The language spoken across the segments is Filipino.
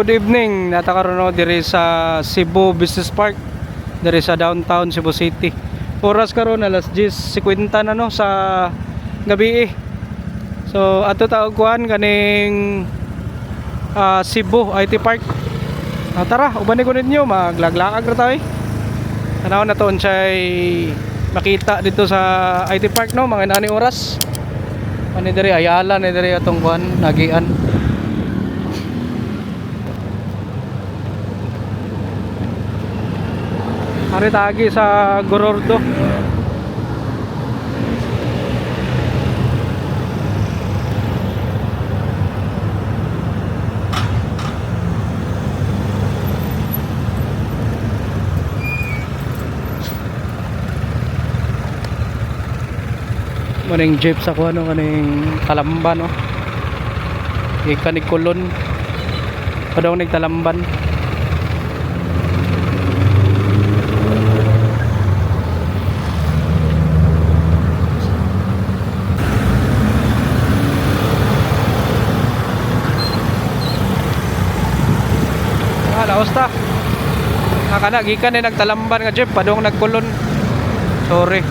Good evening. Natakaroon ako diri sa Cebu Business Park, diri sa downtown Cebu City. Oras karon alas 10:50 na no sa gabi. So ato taog kuan kaning Cebu IT Park. Tara, uban ko ninyo maglaglaag ra tayo. Tanaw na to unsay makita dito sa IT Park no mga inani oras. Ani diri Ayala ni diri atong kuan nagian. Ari tagi sa Gorordo. Maning jeep sa kuan no kaning Talamban no. Ikan ni Kulon. Padong ning Talamban. Lausta nakana gikan ni nagtalamban nga jeep padong nagkulon. Sorry.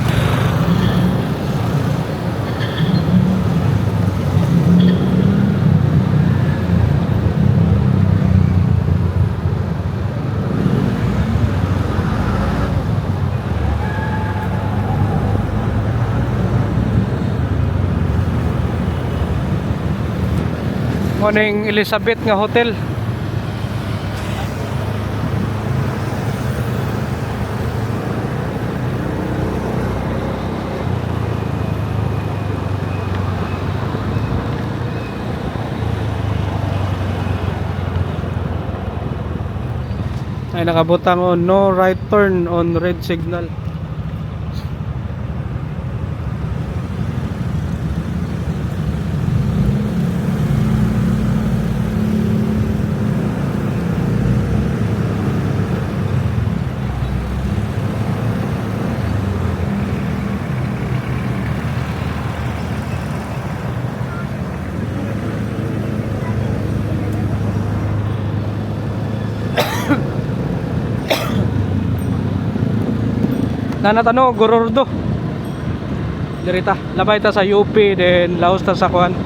Morning Elizabeth nga hotel. Ay nakabutang on no right turn on red signal. Nanatano Gorordo. Dirita, labay ta sa UP then lahos ta sa kuan.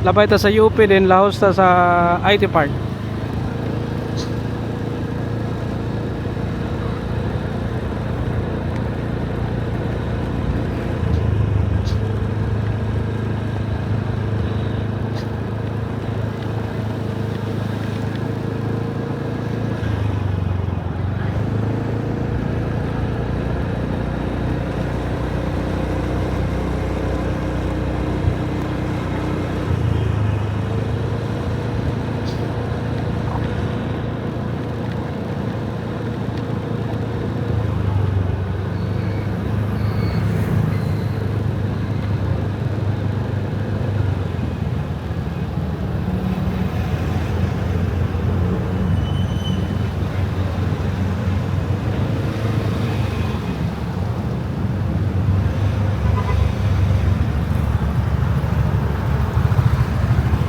Labay ta sa UP then lahos ta sa IT Park.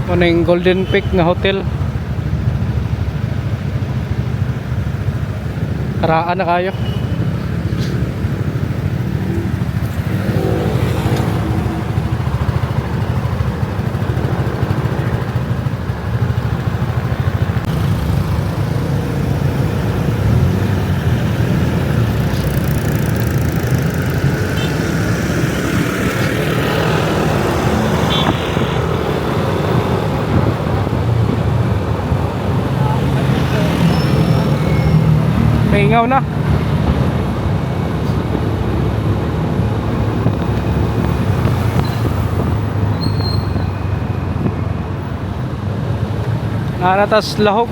Kuning Golden Peak nga hotel. Karaan na kayo. Ingaw na. Naratas lahok.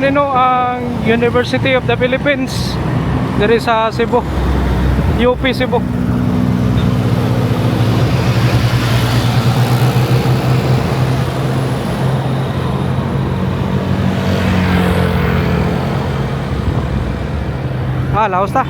Nino ang University of the Philippines diri sa Cebu. UP Cebu. Laos ta.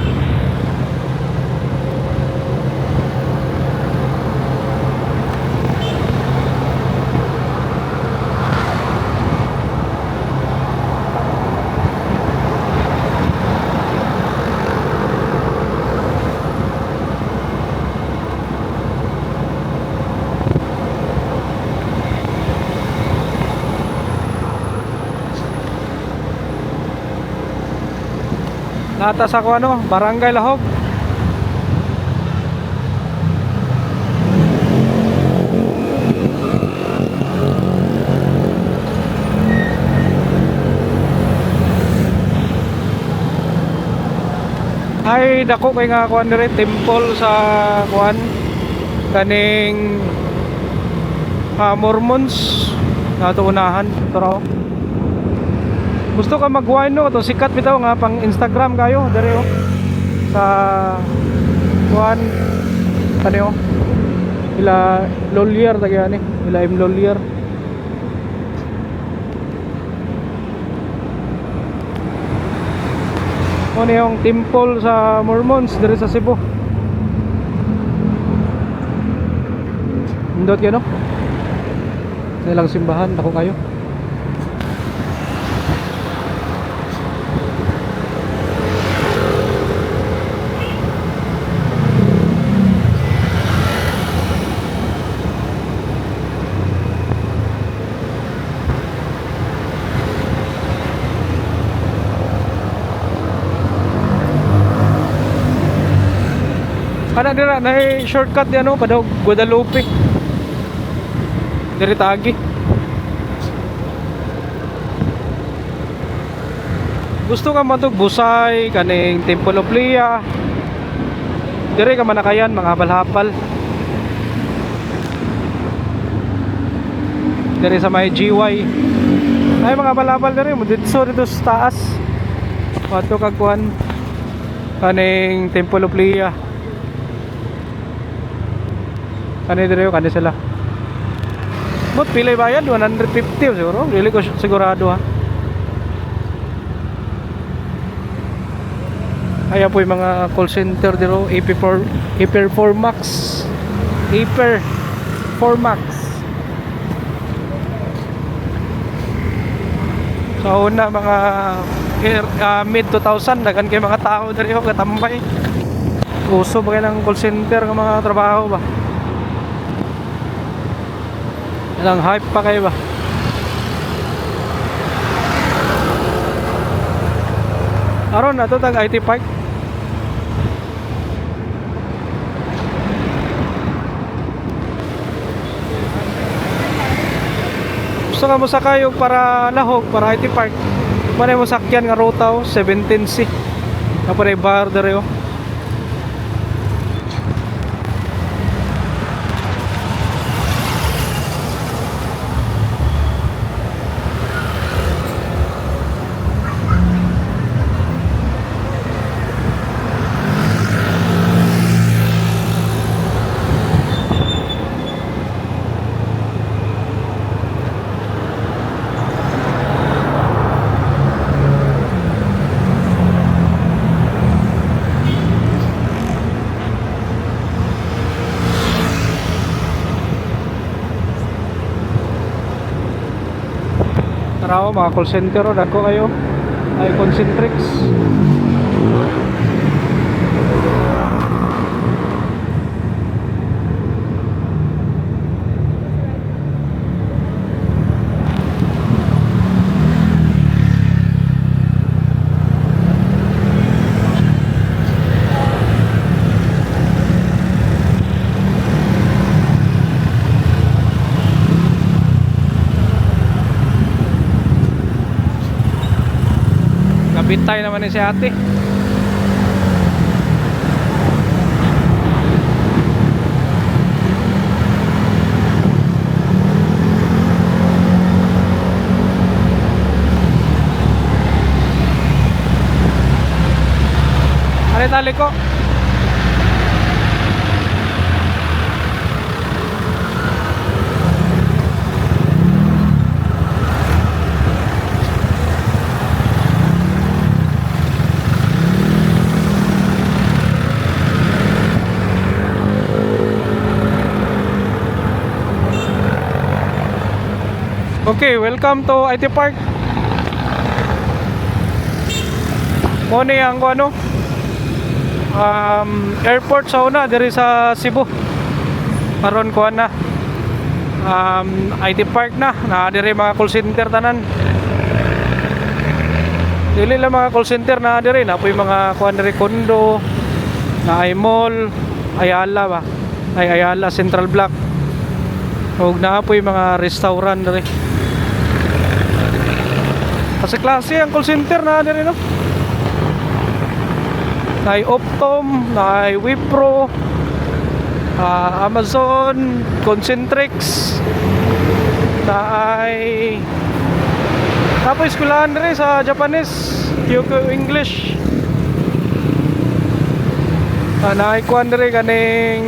Atas ako ano, Barangay Lahog. Ay dako kay nga kuan dire temple sa kuan kaning Mormons nato unahan pero gusto ka mag-wine no, to sikat bitaw nga pang Instagram kayo dere oh. Sa kuan ano oh. Ila Lolier tagani, ila M Lolier. Ano yung temple sa Mormons dere sa Cebu. Indot yan no. Nilang simbahan ako kayo. Ana dira na shortcut di ano padaw Guadalupe. Diri tagi. Gusto ka matug Busay kaning Temple of Lea. Diri ka manakayan mga hapal-hapal. Diri sa may GY. Ay mga hapal-hapal diri mo dito sa taas. Pato kagkuan kaning Temple of Lea. Kani dire kani sila. But pilay bayad 150 siguro. Dili ko sigurado ha. Aya po yung mga call center dito, Hyper 4 Max. Hyper 4 Max. So una mga mid 2000 dagan kay mga tao dito katambay. Uso ba ng call center ng mga trabaho ba? Ilang hype pa kayo ba? Aron na to tag IT Park. Gusto ka mo sakay para Lahog, para IT Park. Manay mo sakyan nga Rotaw 17C. Napalay bar dere oh. Taraw mga call center o dako kayo ay Concentrix. Bitay naman ni si ate. Tali ko. Okay, welcome to IT Park. Muna ang ano, airport sa una diri sa Cebu. Karon ko na IT Park na diri mga call center tanan. Dili lang mga call center na diri na po yung mga kuan diri condo, na ay mall, Ayala ba? Ay Ayala Central Block. Ug na po yung mga restaurant diri. Kasi klase ang call center na diri no. Na ay Optom, na ay Wipro, Amazon, Concentrix, na ay tapos eskwelahan rin sa Japanese, Kyokyo English. Naikuan rin kaning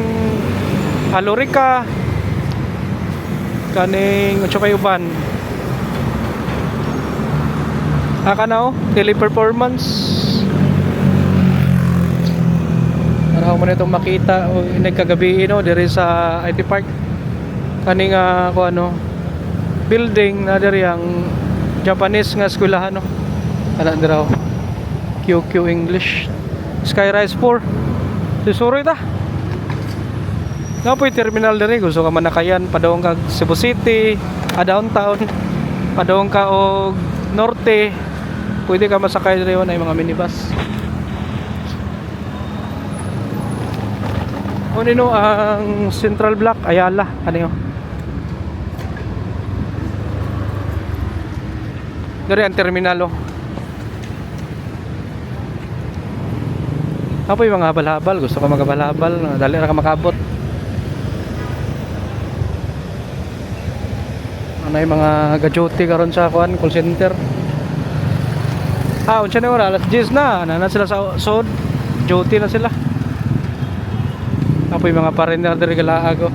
Alorica, kaning Chokayuban. Akana teleperformance. Para mo na itong makita o nagkagabi diri sa IT Park. Kaning ko ano building na diri ang Japanese nga eskwelahan no. Ana dira QQ English. Skyrise 4. Susuri ta. Napoy terminal diri gusto ka manakayan padawong ka Cebu City, downtown, padawong ka og norte. Pwede ka masakay diri ay mga minibus. Ano ang Central Block Ayala ano dari ang terminal Apo yung mga habal-habal, gusto ko maghabal-habal, dali na ka makabot. Ano yung mga gajote karon sa kuan call center. Unsa na oras? Alas 10 na sila sa sod. Duty na sila. Apo yung mga foreigner diri galaag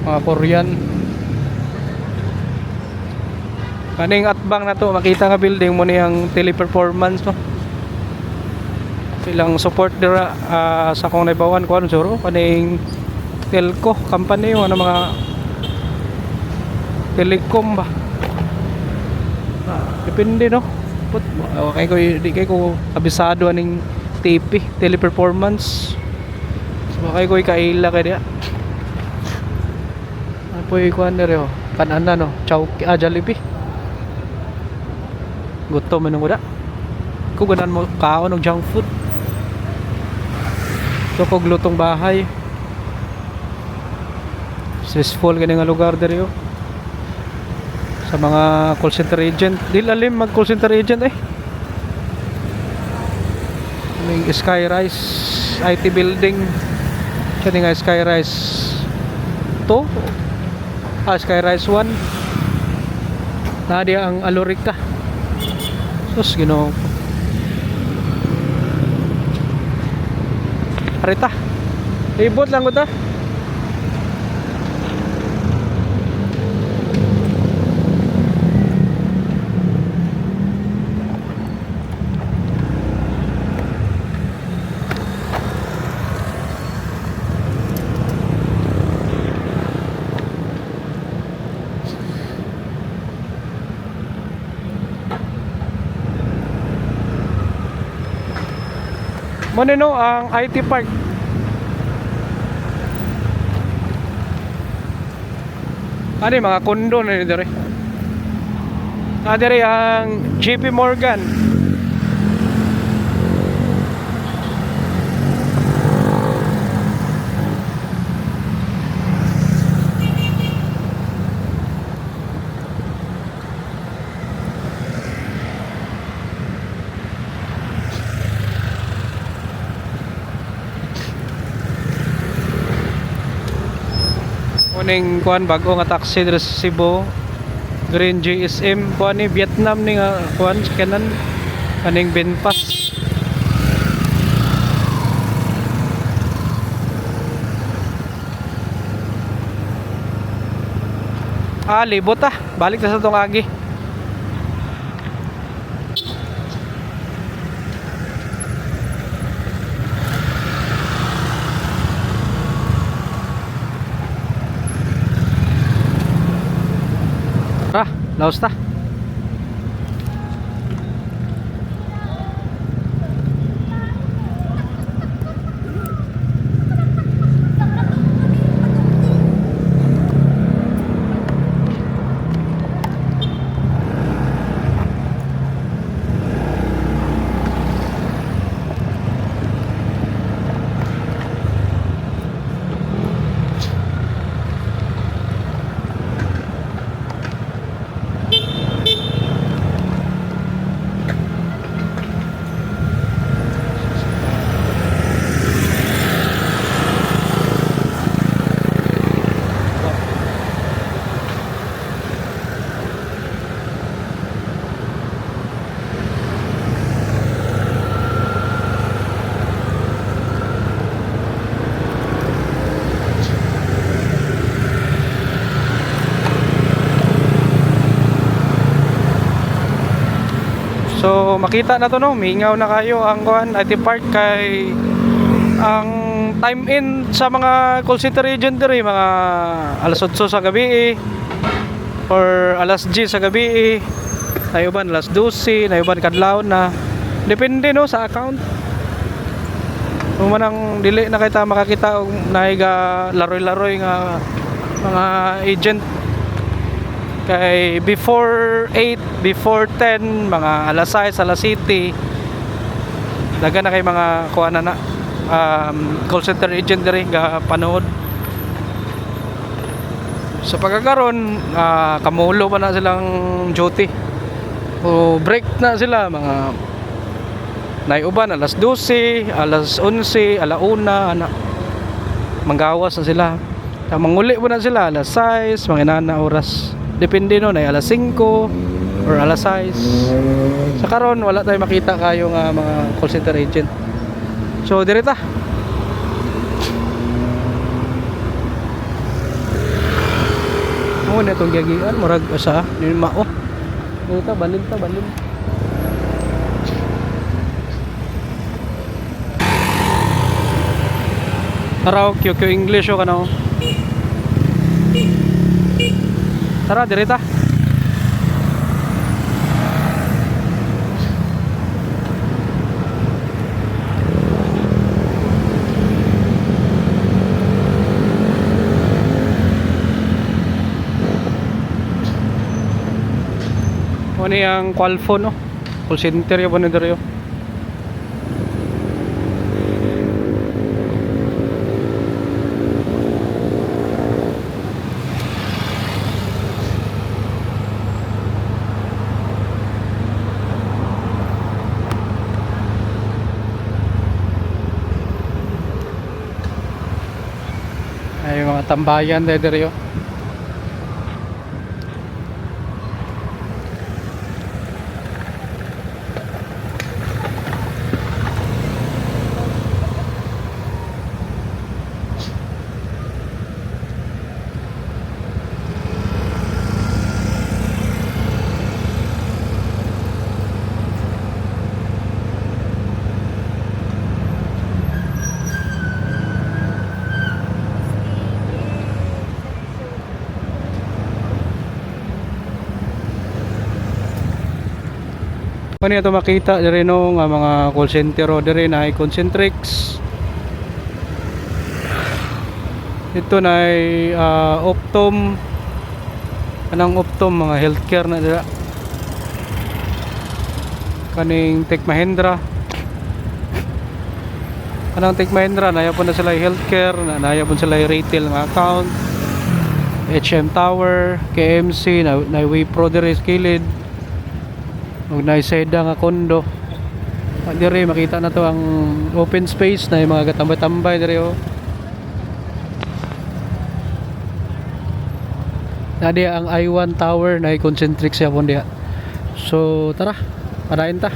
mga Korean. Kaning atbang na to makita nga building mo niyang teleperformance no. Silang support dira sa kung naibawan ko ano suro kaning telco company yung ano mga telecom ba. Depende no. Okay ko di kay ko abisado aning TP teleperformance. So kay ko ikaila kay dia. Apoy ko ano reo kanan no Chowki Jollibee. Gutom man mo da. Kung ganan mo kaon og junk food. So kog lutong bahay. Stressful gani nga lugar diri sa mga call center agent. Di lalim mag call center agent May Skyrise IT building. Siya nga Skyrise 2. Skyrise 1. Nadi ang Alorica. Sus Ginoo. Arita. Ibot lang ko ta. Monino ang IT Park. Ano mga kondo na dito rin. Dito ang JP Morgan. Kuning kuan bago nga taxi diri sa Cebu Green GSM kuan ni Vietnam ni nga kuan kanan kaning Benpass. Libot balik na sa tong agi. Laos ta. So makita na to no, mingaw na kayo ang kuan IT Park kay ang time in sa mga call center agent diri mga alas 8 sa gabi or alas 10 sa gabi, nayuban alas 12, nayuban kadlaw na. Depende no sa account. Kung manang dili na kita makakita og nahiga laroy-laroy nga mga agent kay before 8, before 10, mga alas 6, alas 7 daga na kay mga kuha na call center agent diri nga panood. Sa pagkakaroon kamulo pa na silang duty o break na sila mga naiuban alas 12, alas 11, alauna ana manggawas na sila. Manguli po na sila alas 6, mga inana oras. Depende no, ay alas 5 or alas 6. Sa karon wala tayong makita kayo nga mga call center agent. So direta. Mo na tong gigian murag asa ni mao. Direta balin ta balin. Tara QQ English o kano. Tara, direta. Ano yung Qualphone no? Call center yung ano dito. Ay mga tambayan dito. Ano ito makita diri no nga mga call center o diri na ay Concentrix. Ito na ay Optum. Anang Optum mga healthcare na dira. Kaning Tech Mahindra. Anang Tech Mahindra naya po na sila healthcare, naya po sila retail nga account. HM Tower, KMC, na Wipro diri kilid. Huwag na iseda nga kondo. Diri makita na to ang open space na yung mga katambay-tambay diri oh. Nadi ang I1 Tower na concentric siya pon diha. So tara, padayon ta.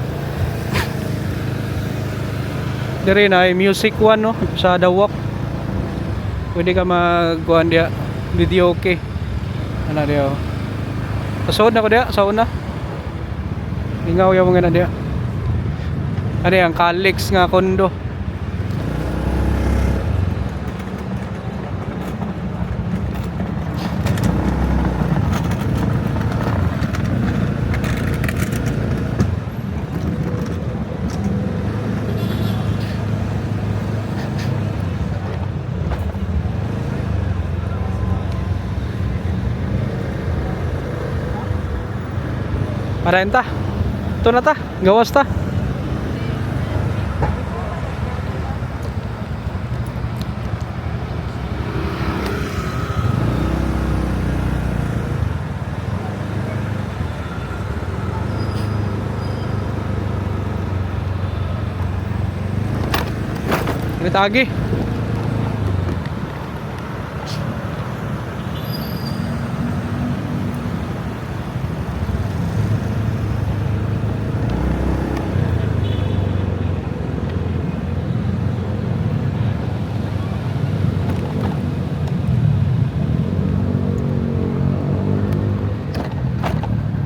Diri na Music One no sa The Walk. Pwede ka magkuhan diha video okay. Ana diha. Pasod na ko diha sa una. Ingaw yung mga na diya. Ano yung Calix nga kondo. Marahin ta. Ito na ta. Gawas ta. Tagi.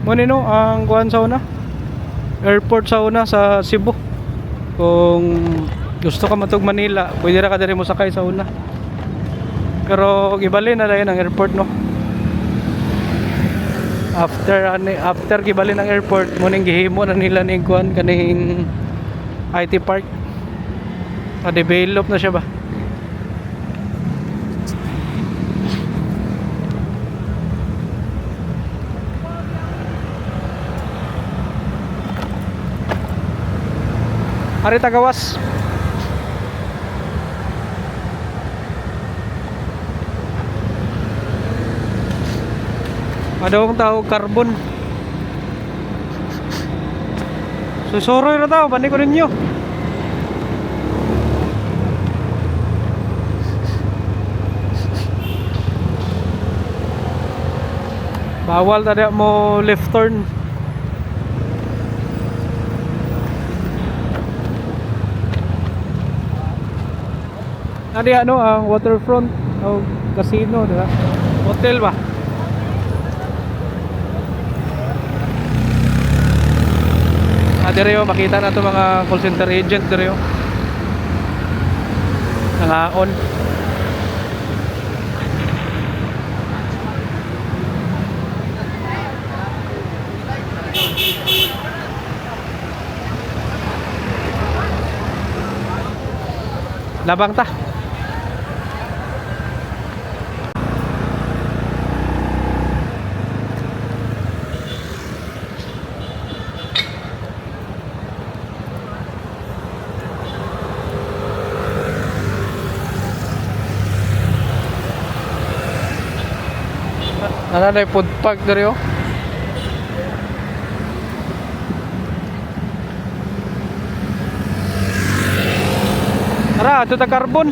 Munino ang kuan sa una. Airport sa una sa Cebu. Kung gusto ka matug Manila, pwede ra ka diri mo sakay sa una. Pero gibalin na dayon ang airport no. After gibalin ang airport, muning gihimo na nila ning kuan kaning IT park. Pa-develop na siya ba? Ari tagawas. Adawang tawag carbon. Susoroy na tao, balik ko ninyo. Bawal tadi mo left turn. Tadi ano ang waterfront o casino, diba? Hotel ba? Dire makita na to mga call center agent dire nangaon. Labang ta. Nanay food park diri Tara, ito ta carbon.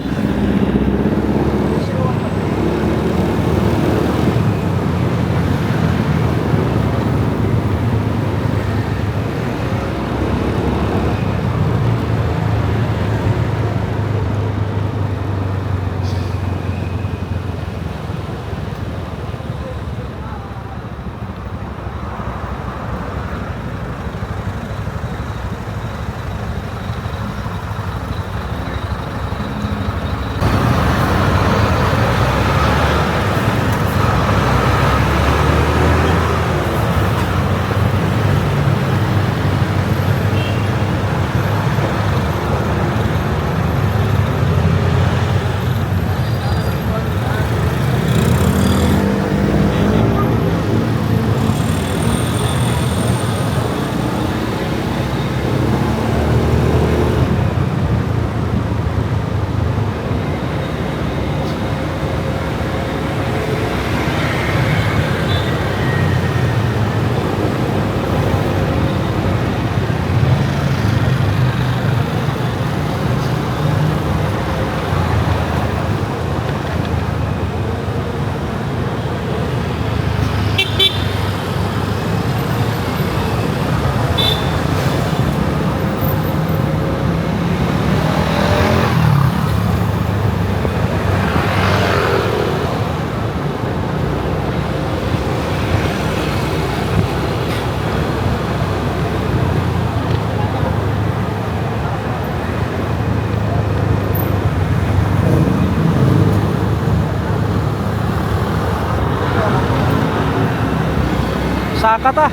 Saka ta.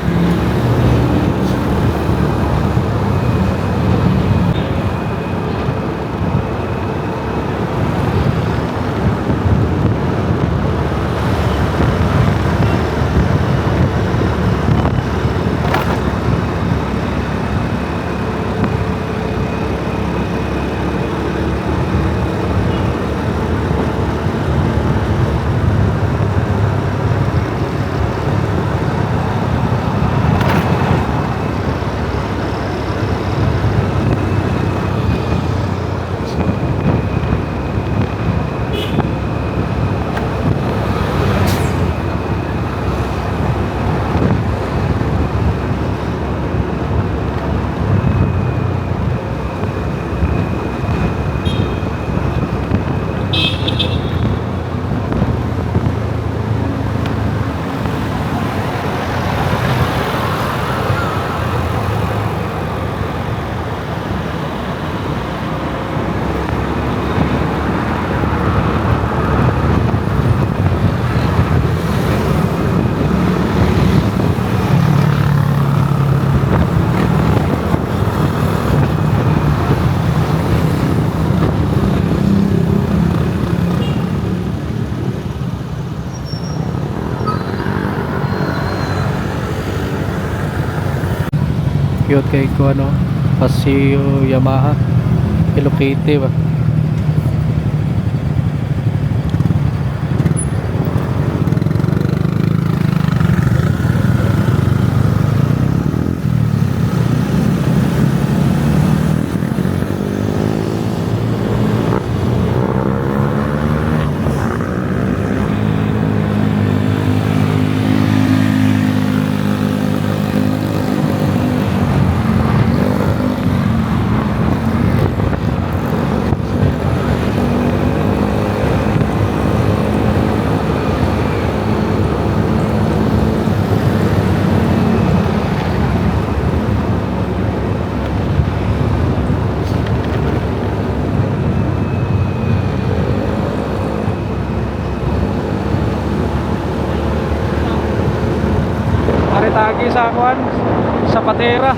cute kay ko ano, Paseo Yamaha Hello Kitty ba. Aritagi sa akuan sa Patera.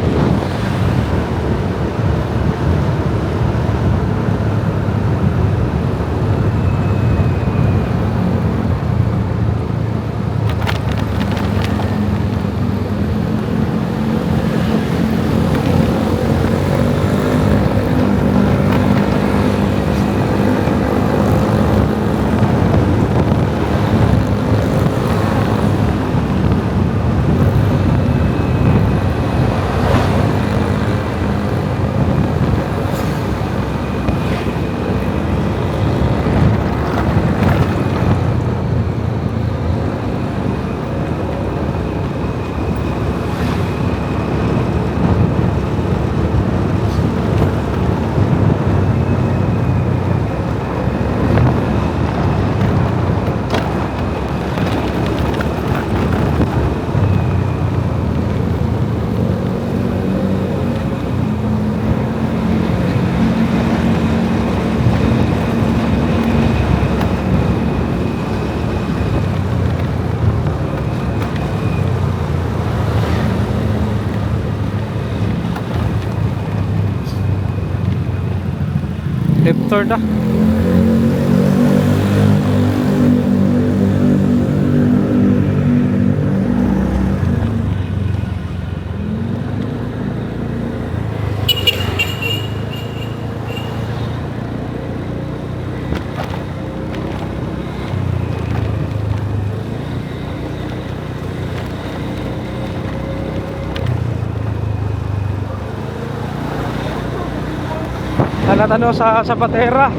Left turn na. Nalatano sa Patera.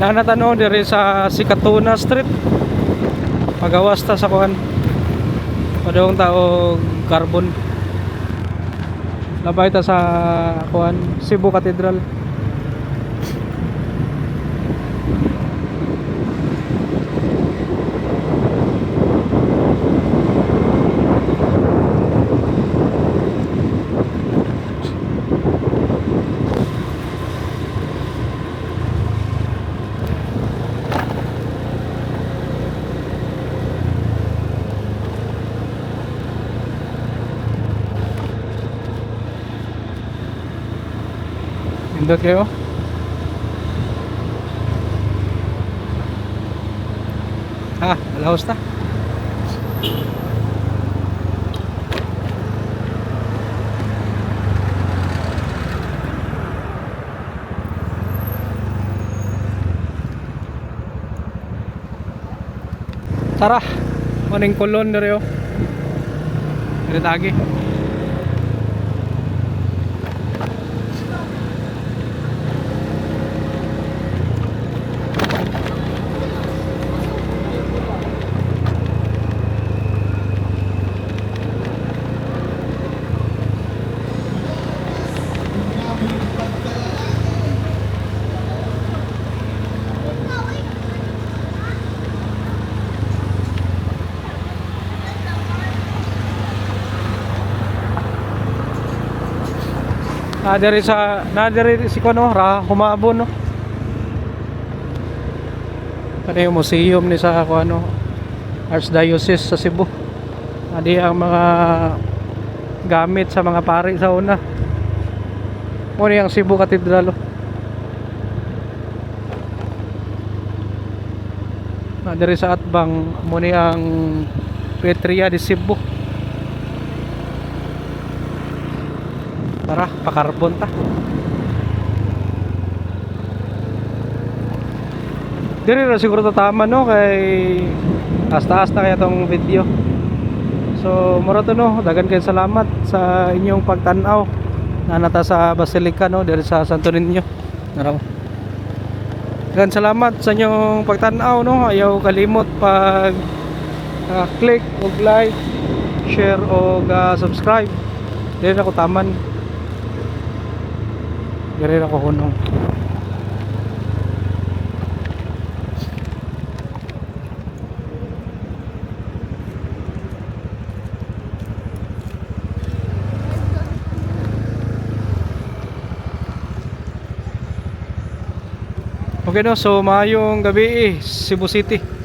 Nanatano diri sa Sikatuna Street. Pagawas ta sa kuan. Padong tao carbon. Labay ta sa kuan Cebu Cathedral. Pindot kayo. Alahos ta. Tara, maning kulon diri oh. Diri tagi. Nadiri si kuno ra humabon no. Ano yung museum ni sa kuno Archdiocese sa Cebu. Adi ang mga gamit sa mga pari sa una. Muna yung Cebu Cathedral. Nadiri sa Atbang muna ang Petria de Cebu. Tara, pakarbon ta. Diri ra siguro tatama no kay taas-taas na kaya tong video. So mura to no, dagan kayo salamat sa inyong pagtan-aw. Nanata sa Basilica no diri sa Santo Niño. Naraw. Dagan salamat sa inyong pagtan-aw no. Ayaw kalimot pag click og like, share og subscribe. Diri ako taman. Diri ako hunong. Okay no, so maayong gabi Cebu City.